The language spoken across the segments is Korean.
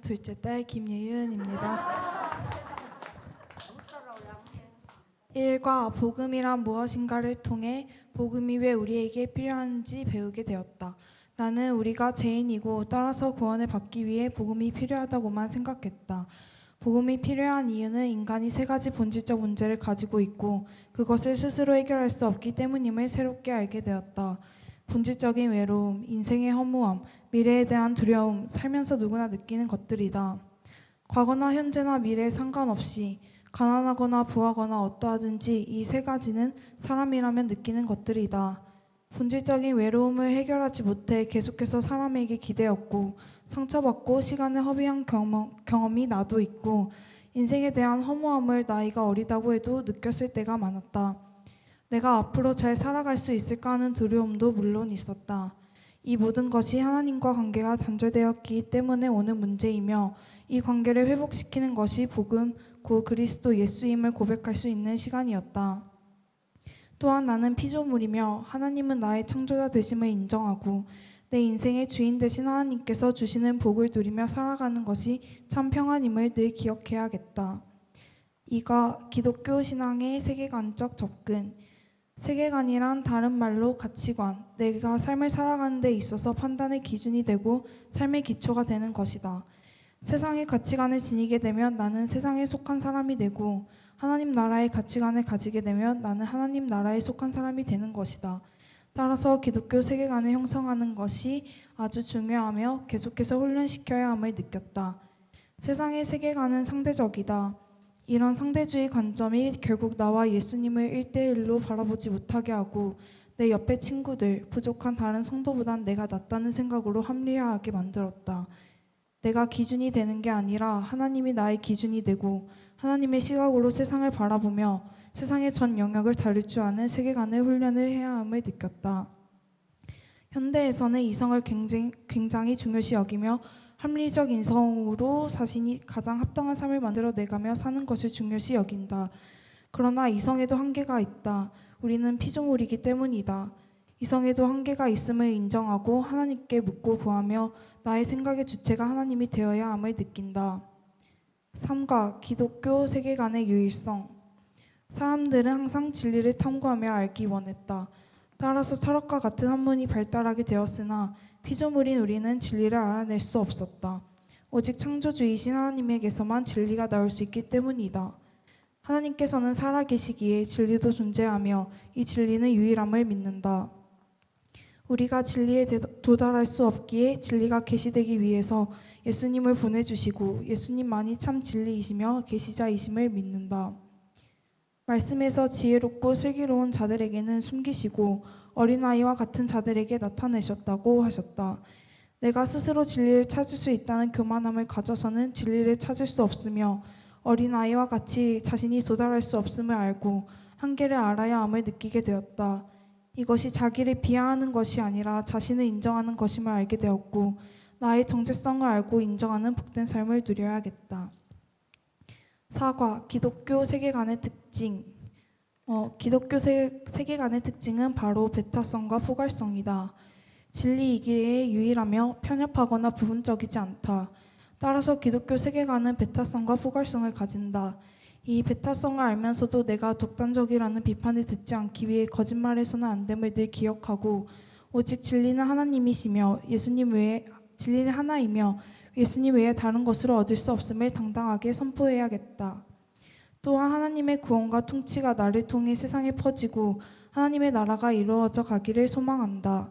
둘째 딸 김예은입니다. 1과 복음이란 무엇인가를 통해 복음이 왜 우리에게 필요한지 배우게 되었다. 나는 우리가 죄인이고 따라서 구원을 받기 위해 복음이 필요하다고만 생각했다. 복음이 필요한 이유는 인간이 세 가지 본질적 문제를 가지고 있고 그것을 스스로 해결할 수 없기 때문임을 새롭게 알게 되었다. 본질적인 외로움, 인생의 허무함, 미래에 대한 두려움, 살면서 누구나 느끼는 것들이다. 과거나 현재나 미래에 상관없이 가난하거나 부하거나 어떠하든지 이 세 가지는 사람이라면 느끼는 것들이다. 본질적인 외로움을 해결하지 못해 계속해서 사람에게 기대었고 상처받고 시간을 허비한 경험이 나도 있고 인생에 대한 허무함을 나이가 어리다고 해도 느꼈을 때가 많았다. 내가 앞으로 잘 살아갈 수 있을까 하는 두려움도 물론 있었다. 이 모든 것이 하나님과 관계가 단절되었기 때문에 오는 문제이며 이 관계를 회복시키는 것이 복음, 곧 그리스도 예수임을 고백할 수 있는 시간이었다. 또한 나는 피조물이며 하나님은 나의 창조자 되심을 인정하고 내 인생의 주인 되신 하나님께서 주시는 복을 누리며 살아가는 것이 참 평안임을 늘 기억해야겠다. 이가 기독교 신앙의 세계관적 접근. 세계관이란 다른 말로 가치관, 내가 삶을 살아가는 데 있어서 판단의 기준이 되고 삶의 기초가 되는 것이다. 세상의 가치관을 지니게 되면 나는 세상에 속한 사람이 되고 하나님 나라의 가치관을 가지게 되면 나는 하나님 나라에 속한 사람이 되는 것이다. 따라서 기독교 세계관을 형성하는 것이 아주 중요하며 계속해서 훈련시켜야 함을 느꼈다. 세상의 세계관은 상대적이다. 이런 상대주의 관점이 결국 나와 예수님을 1대1로 바라보지 못하게 하고 내 옆에 친구들, 부족한 다른 성도보단 내가 낫다는 생각으로 합리화하게 만들었다. 내가 기준이 되는 게 아니라 하나님이 나의 기준이 되고 하나님의 시각으로 세상을 바라보며 세상의 전 영역을 다룰 줄 아는 세계관의 훈련을 해야 함을 느꼈다. 현대에서는 이성을 굉장히 중요시 여기며 합리적 인성으로 자신이 가장 합당한 삶을 만들어 내가며 사는 것을 중요시 여긴다. 그러나 이성에도 한계가 있다. 우리는 피조물이기 때문이다. 이성에도 한계가 있음을 인정하고 하나님께 묻고 구하며 나의 생각의 주체가 하나님이 되어야 함을 느낀다. 3과 기독교 세계관의 유일성. 사람들은 항상 진리를 탐구하며 알기 원했다. 따라서 철학과 같은 학문이 발달하게 되었으나 피조물인 우리는 진리를 알아낼 수 없었다. 오직 창조주이신 하나님에게서만 진리가 나올 수 있기 때문이다. 하나님께서는 살아계시기에 진리도 존재하며 이 진리는 유일함을 믿는다. 우리가 진리에 도달할 수 없기에 진리가 계시되기 위해서 예수님을 보내주시고 예수님만이 참 진리이시며 계시자이심을 믿는다. 말씀에서 지혜롭고 슬기로운 자들에게는 숨기시고 어린아이와 같은 자들에게 나타내셨다고 하셨다. 내가 스스로 진리를 찾을 수 있다는 교만함을 가져서는 진리를 찾을 수 없으며 어린아이와 같이 자신이 도달할 수 없음을 알고 한계를 알아야 함을 느끼게 되었다. 이것이 자기를 비하하는 것이 아니라 자신을 인정하는 것임을 알게 되었고 나의 정체성을 알고 인정하는 복된 삶을 누려야겠다. 4과 기독교 세계관의 특징. 기독교 세계관의 특징은 바로 배타성과 포괄성이다. 진리이기에 유일하며 편협하거나 부분적이지 않다. 따라서 기독교 세계관은 배타성과 포괄성을 가진다. 이 배타성을 알면서도 내가 독단적이라는 비판을 듣지 않기 위해 거짓말해서는 안 됨을 늘 기억하고 오직 진리는 하나님이시며 진리는 하나이며 예수님 외에 다른 것으로 얻을 수 없음을 당당하게 선포해야겠다. 또한 하나님의 구원과 통치가 나를 통해 세상에 퍼지고 하나님의 나라가 이루어져 가기를 소망한다.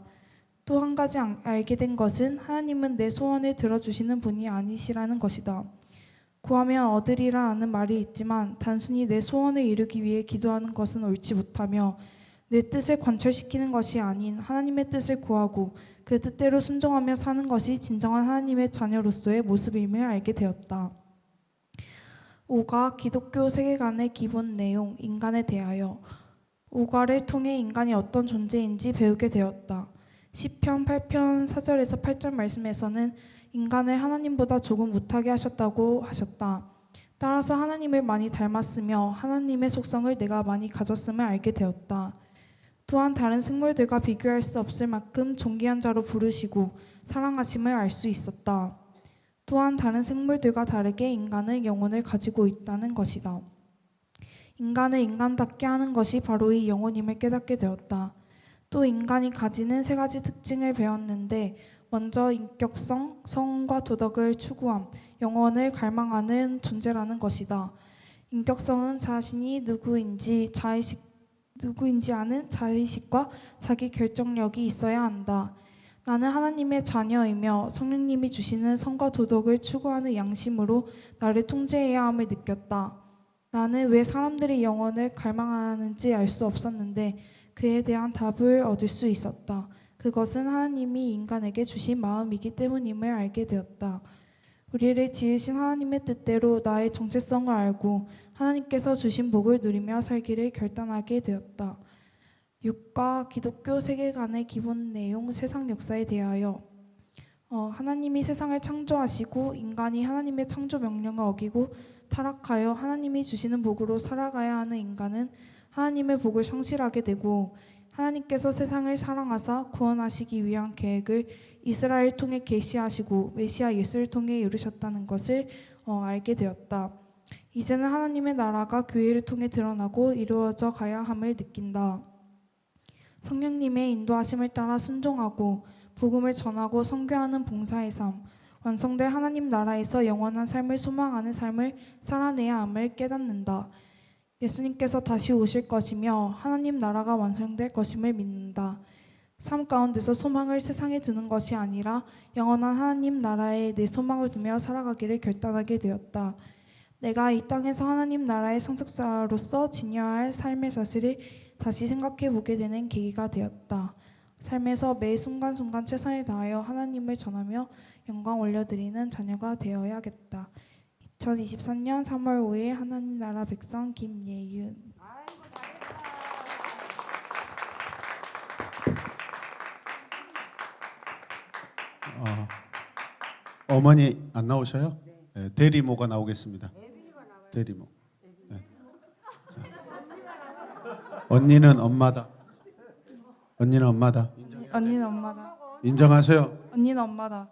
또 한 가지 알게 된 것은 하나님은 내 소원을 들어주시는 분이 아니시라는 것이다. 구하면 얻으리라 하는 말이 있지만 단순히 내 소원을 이루기 위해 기도하는 것은 옳지 못하며 내 뜻을 관철시키는 것이 아닌 하나님의 뜻을 구하고 그 뜻대로 순종하며 사는 것이 진정한 하나님의 자녀로서의 모습임을 알게 되었다. 5가 기독교 세계관의 기본 내용, 인간에 대하여. 5가를 통해 인간이 어떤 존재인지 배우게 되었다. 시편 8편 4절에서 8절 말씀에서는 인간을 하나님보다 조금 못하게 하셨다고 하셨다. 따라서 하나님을 많이 닮았으며 하나님의 속성을 내가 많이 가졌음을 알게 되었다. 또한 다른 생물들과 비교할 수 없을 만큼 존귀한 자로 부르시고 사랑하심을 알 수 있었다. 또한 다른 생물들과 다르게 인간은 영혼을 가지고 있다는 것이다. 인간을 인간답게 하는 것이 바로 이 영혼임을 깨닫게 되었다. 또 인간이 가지는 세 가지 특징을 배웠는데 먼저 인격성, 성과 도덕을 추구함, 영혼을 갈망하는 존재라는 것이다. 인격성은 자신이 누구인지 아는 자의식과 자기 결정력이 있어야 한다. 나는 하나님의 자녀이며 성령님이 주시는 성과 도덕을 추구하는 양심으로 나를 통제해야 함을 느꼈다. 나는 왜 사람들이 영혼을 갈망하는지 알 수 없었는데 그에 대한 답을 얻을 수 있었다. 그것은 하나님이 인간에게 주신 마음이기 때문임을 알게 되었다. 우리를 지으신 하나님의 뜻대로 나의 정체성을 알고 하나님께서 주신 복을 누리며 살기를 결단하게 되었다. 6과 기독교 세계관의 기본 내용 세상 역사에 대하여 하나님이 세상을 창조하시고 인간이 하나님의 창조 명령을 어기고 타락하여 하나님이 주시는 복으로 살아가야 하는 인간은 하나님의 복을 상실하게 되고 하나님께서 세상을 사랑하사 구원하시기 위한 계획을 이스라엘을 통해 계시하시고 메시아 예수를 통해 이루셨다는 것을 알게 되었다. 이제는 하나님의 나라가 교회를 통해 드러나고 이루어져 가야 함을 느낀다. 성령님의 인도하심을 따라 순종하고 복음을 전하고 선교하는 봉사의 삶, 완성될 하나님 나라에서 영원한 삶을 소망하는 삶을 살아내야 함을 깨닫는다. 예수님께서 다시 오실 것이며 하나님 나라가 완성될 것임을 믿는다. 삶 가운데서 소망을 세상에 두는 것이 아니라 영원한 하나님 나라에 내 소망을 두며 살아가기를 결단하게 되었다. 내가 이 땅에서 하나님 나라의 상속자로서 지녀야 할 삶의 사실을 다시 생각해 보게 되는 계기가 되었다. 삶에서 매 순간순간 최선을 다하여 하나님을 전하며 영광 올려드리는 자녀가 되어야겠다. 2023년 3월 5일 하나님 나라 백성 김예윤. 어머니 안 나오셔요? 네, 대리모가 나오겠습니다. 대리모. 네. 언니는 엄마다. 언니는 엄마다. 언니는 엄마다. 인정하세요? 언니는 엄마다.